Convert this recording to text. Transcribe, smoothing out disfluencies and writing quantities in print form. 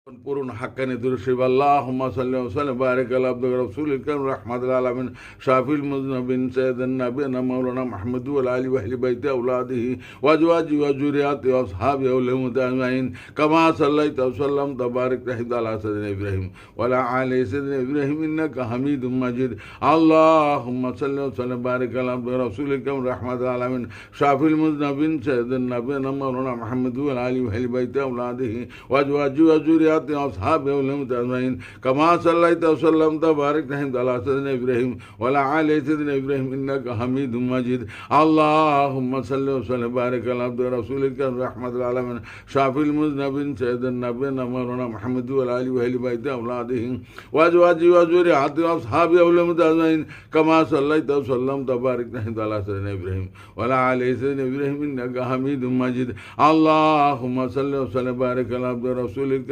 পূরণ হাক্কানি দুরুশরীফ আল্লাহুম্মা সাল্লি ওয়া সাল্লিম বারিক আলা আবদিকা রাসূলিল কারীম রাহমাতুল আলামিন শাফিল মুযনিবিন সাইয়্যিদিনা নাবিয়িনা মাওলানা মুহাম্মদ ওয়া আলা আলিহি ওয়া আহলি বাইতি আওলাদিহি ওয়া আজওয়াজিহি ওয়া যুররিয়াতিহি ওয়া আসহাবিহি ওয়া উলামাতি আজমাইন কামা সাল্লাইতা ওয়া সাল্লামতা বারাকতা আলা সাইয়্যিদিনা ইব্রাহিম ওয়া আলা আলি সাইয়্যিদিনা ইব্রাহিম ইন্নাকা হামিদুম মাজিদ আল্লাহুম্মা সাল্লি ওয়া সাল্লিম বারিক আলা আবদিকা রাসূলিল কারীম রাহমাতুল আলামিন শাফিল মুযনিবিন সাইয়্যিদিনা নাবিয়িনা মাওলানা মুহাম্মদ ওয়া আলা আলিহি ওয়া আহলি বাইতি আওলাদিহি ওয়া আজওয়াজিহি ওয়া যুররিয়াতিহি وأصحابه ولهم أجمعين كما صليت وسلمت وباركت على سيدنا إبراهيم وعلى آل سيدنا إبراهيم إنك حميد مجيد اللهم صل وسلم وبارك على عبد رسولك رحمة العالمين شافي المذنبين سيدنا نبينا مولانا محمد وعلى آله وأهل بيته أولاده وأزواجه وذريته وأصحابه ولهم أجمعين كما صليت وسلمت وباركت على سيدنا إبراهيم وعلى آل سيدنا إبراهيم إنك حميد مجيد اللهم صل وسلم وبارك على عبد رسولك